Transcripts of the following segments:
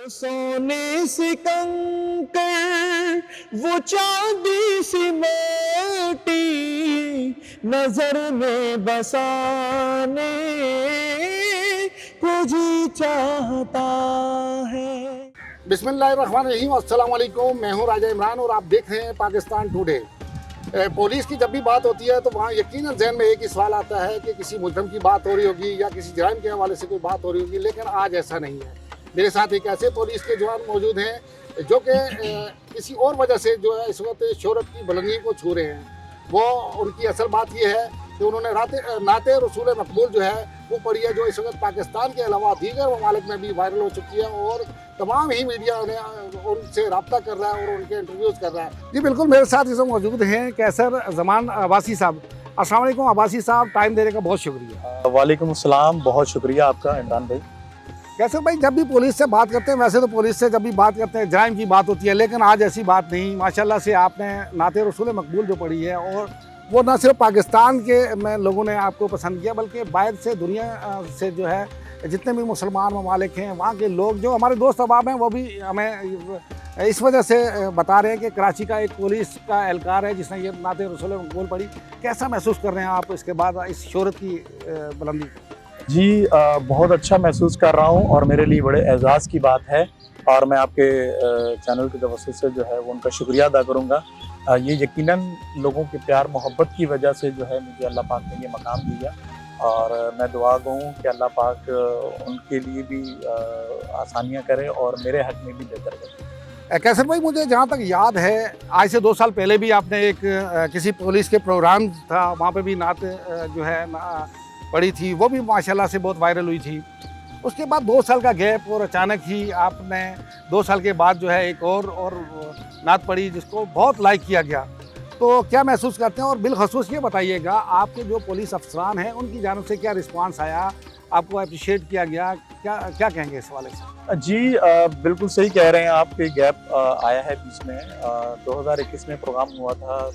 सोने से कंकर वो चांदी सी मोटी नजर में बसाने को जी चाहता है। बिस्मिल्लाहिर्रहमानिर्रहीम, अस्सलाम वालेकुम। मैं हूं राजा इमरान और आप देख रहे हैं पाकिस्तान टुडे। पुलिस की जब भी बात होती है तो वहाँ यकीनन जहन में एक ही सवाल आता है कि किसी मुजरम की बात हो रही होगी या किसी जराइम के हवाले से कोई बात हो रही होगी, लेकिन आज ऐसा नहीं है। मेरे साथ एक ऐसे पुलिस के जवान मौजूद हैं जो कि किसी और वजह से जो है इस वक्त शोहरत की बुलंदी को छू रहे हैं। वो उनकी असल बात ये है कि उन्होंने नाते रसूल मकबूल जो है वो पढ़ी है, जो इस वक्त पाकिस्तान के अलावा दीगर ममालिक में भी वायरल हो चुकी है और तमाम ही मीडिया उनसे रब्ता कर रहा है और उनके इंटरव्यूज़ कर रहा है। जी बिल्कुल, मेरे साथ इस वक्त मौजूद हैं कैसर जमान अब्बासी साहब। अस्सलाम वालेकुम अब्बासी साहब, टाइम देने का बहुत शुक्रिया। वालेकुम अस्सलाम, बहुत शुक्रिया आपका इमरान भाई। कैसर भाई, जब भी पुलिस से बात करते हैं, वैसे तो पुलिस से जब भी बात करते हैं जराइम की बात होती है, लेकिन आज ऐसी बात नहीं। माशाल्लाह से आपने नाते रसूल मकबूल जो पढ़ी है और वो ना सिर्फ पाकिस्तान के में लोगों ने आपको पसंद किया, बल्कि बाहर से दुनिया से जो है जितने भी मुसलमान ममालिक हैं वहाँ के लोग, जो हमारे दोस्त अहबाब हैं, वो भी हमें इस वजह से बता रहे हैं कि कराची का एक पुलिस का एहलकार है जिसने ये नाते रसूल मकबूल पढ़ी। कैसा महसूस कर रहे हैं आप इसके बाद इस शोहरत की बुलंदी? जी बहुत अच्छा महसूस कर रहा हूँ और मेरे लिए बड़े एजाज़ की बात है और मैं आपके चैनल के तवज्जुह से जो है वो उनका शुक्रिया अदा करूँगा। ये यकीनन लोगों के प्यार मोहब्बत की वजह से जो है मुझे अल्लाह पाक ने ये मकाम दिया और मैं दुआ गो हूँ कि अल्लाह पाक उनके लिए भी आसानियाँ करे और मेरे हक़ में भी बेहतर करे। कैसर भाई, मुझे जहाँ तक याद है आज से 2 साल पहले भी आपने एक किसी पुलिस के प्रोग्राम था, वहाँ पे भी नात जो है पड़ी थी, वो भी माशाल्लाह से बहुत वायरल हुई थी। उसके बाद 2 साल का गैप और अचानक ही आपने 2 साल के बाद जो है एक और नात पड़ी जिसको बहुत लाइक किया गया। तो क्या महसूस करते हैं और बिलखसूस ये बताइएगा आपके जो पुलिस अफसरान हैं उनकी जानिब से क्या रिस्पांस आया, आपको अप्रिशिएट किया गया, क्या कहेंगे इस वाले से? जी बिल्कुल सही कह रहे हैं आप कि गैप आया है बीच में। 2021 में प्रोग्राम हुआ था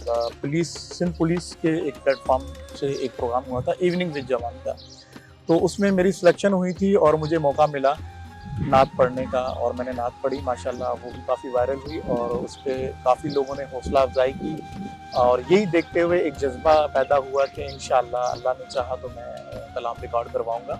सिंध पुलिस के एक प्लेटफॉर्म से एक प्रोग्राम हुआ था इवनिंग विद जवान का, तो उसमें मेरी सिलेक्शन हुई थी और मुझे मौका मिला नात पढ़ने का और मैंने नात पढ़ी। माशाल्लाह वो भी काफ़ी वायरल हुई और उस पर काफ़ी लोगों ने हौसला अफजाई की और यही देखते हुए एक जज्बा पैदा हुआ कि इंशाअल्लाह अल्लाह ने चाहा तो मैं कलाम रिकॉर्ड करवाऊँगा।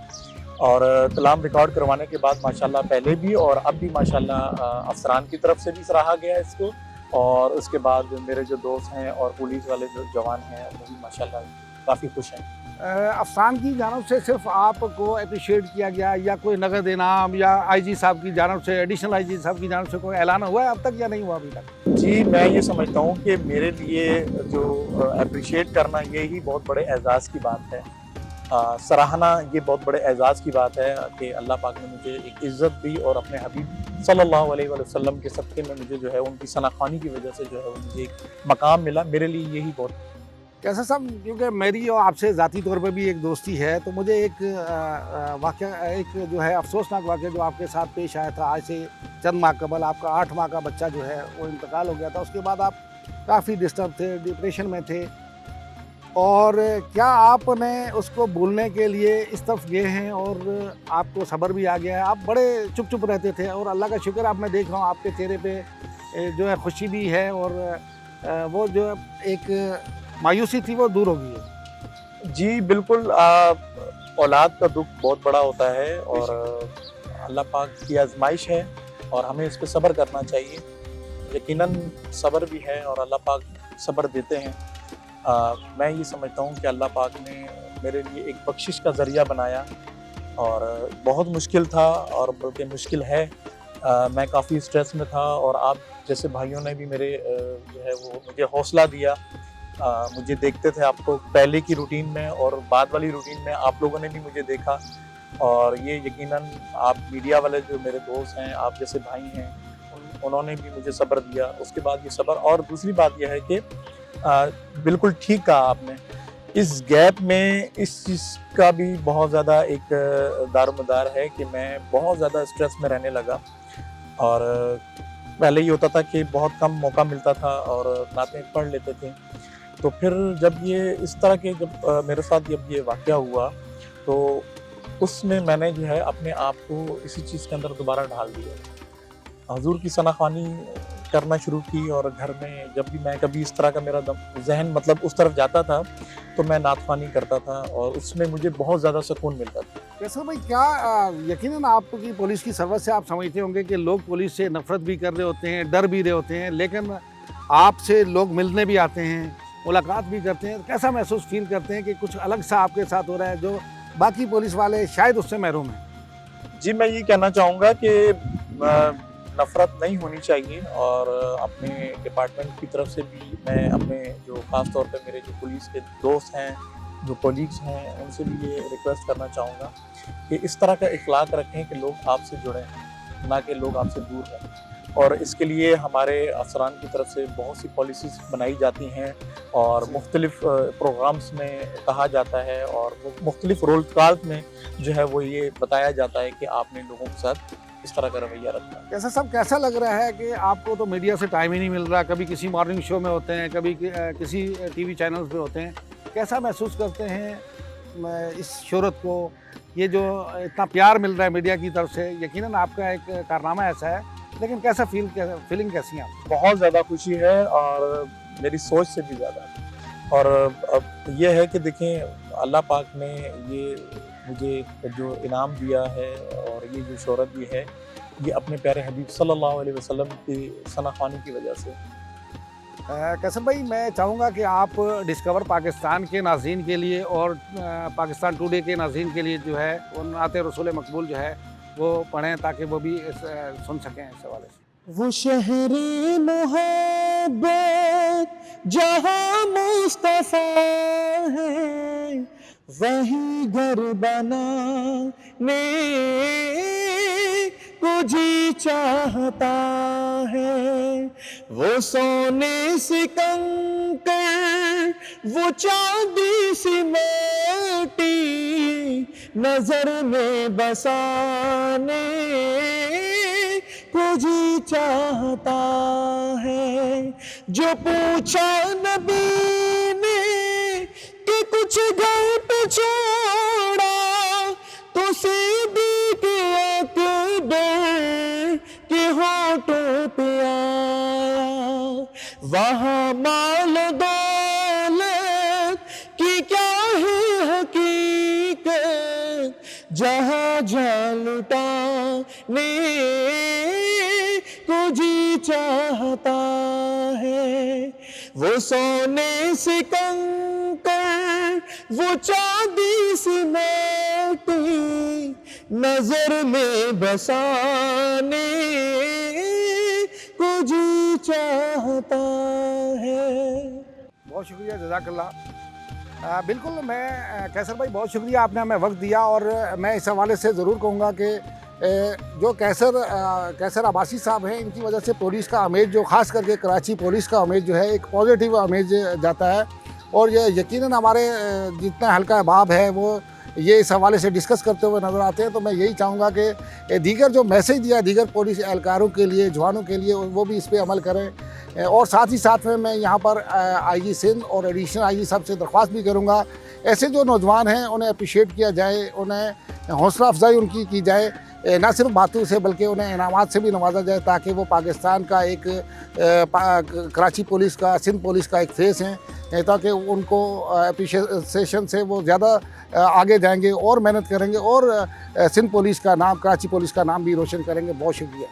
और कलाम रिकॉर्ड करवाने के बाद माशाल्लाह पहले भी और अब भी माशाल्लाह अफसरान की तरफ से भी सराहा गया इसको और उसके बाद मेरे जो दोस्त हैं और पुलिस वाले जो जवान हैं वो भी माशाल्लाह काफ़ी खुश हैं। अफसान की जानिब से सिर्फ आपको अप्रिशिएट किया गया या कोई नगद इनाम या आईजी साहब की जानिब से, एडिशनल आईजी साहब की जानिब से कोई ऐलान हुआ है अब तक या नहीं हुआ अभी तक? जी मैं ये समझता हूँ कि मेरे लिए जो अप्रिशिएट करना यही बहुत बड़े एजाज़ की बात है। सराहना ये बहुत बड़े एजाज़ की बात है कि अल्लाह पाक ने मुझे एक इज़्ज़त दी और अपने हबीब सल्लल्लाहु अलैहि वसल्लम के सदक़े में मुझे जो है उनकी सनाखानी की वजह से जो है मुझे एक मकाम मिला। मेरे लिए यही बहुत। कैसा साहब, क्योंकि मेरी और आपसे ज़ाती तौर पे भी एक दोस्ती है, तो मुझे एक वाक़या, एक जो है अफसोसनाक वाक़या जो आपके साथ पेश आया था आज से चंद माह कबल। आपका 8 माह का बच्चा जो है वो इंतकाल हो गया था। उसके बाद आप काफ़ी डिस्टर्ब थे, डिप्रेशन में थे और क्या आपने उसको भूलने के लिए इस तरफ गए हैं और आपको सब्र भी आ गया है? आप बड़े चुप रहते थे और अल्लाह का शुक्र अब मैं देख रहा हूँ आपके चेहरे पे जो है खुशी भी है और वो जो एक मायूसी थी वो दूर हो गई है। जी बिल्कुल, औलाद का दुख बहुत बड़ा होता है और अल्लाह पाक की आजमाइश है और हमें इस पर सब्र करना चाहिए। यकीनन सब्र भी है और अल्लाह पाक सब्र देते हैं। मैं ये समझता हूँ कि अल्लाह पाक ने मेरे लिए एक बख्शिश का ज़रिया बनाया और बहुत मुश्किल था और बल्कि मुश्किल है। मैं काफ़ी स्ट्रेस में था और आप जैसे भाइयों ने भी मेरे जो है वो मुझे हौसला दिया। मुझे देखते थे आपको पहले की रूटीन में और बाद वाली रूटीन में आप लोगों ने भी मुझे देखा और ये यकीनन आप मीडिया वाले जो मेरे दोस्त हैं, आप जैसे भाई हैं, उन्होंने भी मुझे सब्र दिया। उसके बाद ये सब्र, और दूसरी बात यह है कि बिल्कुल ठीक कहा आपने, इस गैप में इस चीज़ का भी बहुत ज़्यादा एक दारोमदार है कि मैं बहुत ज़्यादा स्ट्रेस में रहने लगा और पहले ये होता था कि बहुत कम मौका मिलता था और नातें पढ़ लेते थे। तो फिर जब ये इस तरह के मेरे साथ जब ये वाक़या हुआ तो उसमें मैंने जो है अपने आप को इसी चीज़ के अंदर दोबारा ढाल दिया हजूर की सनाख्वानी करना शुरू की, और घर में जब भी मैं कभी इस तरह का मेरा जहन मतलब उस तरफ जाता था तो मैं नातख्वानी करता था, और उसमें मुझे बहुत ज़्यादा सुकून मिलता था। कैसर भाई, क्या यकीनन आपकी पुलिस की सर्विस से आप समझते होंगे कि लोग पुलिस से नफरत भी कर रहे होते हैं, डर भी रहे होते हैं, लेकिन आपसे लोग मिलने भी आते हैं, मुलाकात भी करते हैं, कैसा महसूस फील करते हैं कि कुछ अलग सा आपके साथ हो रहा है जो बाकी पुलिस वाले शायद उससे महरूम हैं? जी, मैं ये कहना चाहूँगा कि नफ़रत नहीं होनी चाहिए, और अपने डिपार्टमेंट की तरफ से भी मैं अपने जो ख़ास तौर पे मेरे जो पुलिस के दोस्त हैं, जो कोलीग्स हैं, उनसे भी ये रिक्वेस्ट करना चाहूँगा कि इस तरह का इखलाक रखें कि लोग आपसे जुड़ें, ना कि लोग आपसे दूर रहें। और इसके लिए हमारे अफसरान की तरफ से बहुत सी पॉलिसीज़ बनाई जाती हैं, और मुख्तलिफ प्रोग्राम्स में कहा जाता है, और मुख्तलिफ रोल कॉल में जो है वो ये बताया जाता है कि आपने लोगों के साथ इस तरह का रवैया रखना है। कैसा सब कैसा लग रहा है कि आपको तो मीडिया से टाइम ही नहीं मिल रहा, कभी किसी मॉर्निंग शो में होते हैं, कभी किसी टीवी चैनल्स पे होते हैं, कैसा महसूस करते हैं इस शोहरत को, ये जो इतना प्यार मिल रहा है मीडिया की तरफ से? यकीनन आपका एक कारनामा ऐसा है, लेकिन कैसा फीलिंग कैसी है आपको? बहुत ज़्यादा खुशी है, और मेरी सोच से भी ज़्यादा। और अब ये है कि देखें, अल्लाह पाक ने ये मुझे जो इनाम दिया है, और ये जो शोहरत भी है, ये अपने प्यारे हबीब सल्लल्लाहु अलैहि वसल्लम की सनाख्वानी की वजह से। कैसर भाई, मैं चाहूँगा कि आप डिस्कवर पाकिस्तान के नाज़रीन के लिए और पाकिस्तान टुडे के नाज़रीन के लिए जो है वो नाते रसूल मकबूल जो है वो पढ़ें, ताकि वो भी सुन सकें इस हवाले से। वो शहरे मोहब्बत जहाँ मुस्तफा है, वही घर बनाने को जी चाहता है। वो सोने से कंकर, वो चांदी सी मोटी, नजर में बसाने को जी चाहता है। जो पूछा नबी ने कि कुछ घर पे छोड़ा, तो सिद्दीक़ अकबर के होठों पे आया। वहाँ माल दौलत की क्या है हकीकत, जहाँ जा लुटाने को जी चाहता है। वो सोने से कंकर, वो चांदी से मोटी, नजर में बसाने को जी चाहता है। बहुत शुक्रिया, जज़ाकल्लाह। बिल्कुल, मैं कैसर भाई, बहुत शुक्रिया, आपने हमें वक्त दिया। और मैं इस हवाले से ज़रूर कहूँगा कि जो कैसर अब्बासी साहब हैं, इनकी वजह से पुलिस का इमेज, जो ख़ास करके कराची पुलिस का इमेज जो है, एक पॉजिटिव इमेज जाता है। और ये यकीनन हमारे जितना हल्का अहबाब है वो ये इस हवाले से डिस्कस करते हुए नज़र आते हैं। तो मैं यही चाहूँगा कि दीगर जो मैसेज दिया दीगर पुलिस एहलकारों के लिए, जवानों के लिए, वो भी इस पर अमल करें। और साथ ही साथ में मैं यहाँ पर IG सिंध और एडिशनल IG साहब से दरख्वास्त भी करूँगा, ऐसे जो नौजवान हैं उन्हें अप्रिशिएट किया जाए, उन्हें हौसला अफजाई उनकी की जाए, ना सिर्फ बातों से बल्कि उन्हें इनामात से भी नवाजा जाए, ताकि वो पाकिस्तान का एक कराची पुलिस का, सिंध पुलिस का एक फेस हैं, ताकि उनको अप्रिशिएशन से वो ज़्यादा आगे जाएंगे और मेहनत करेंगे, और सिंध पुलिस का नाम, कराची पुलिस का नाम भी रोशन करेंगे। बहुत शुक्रिया।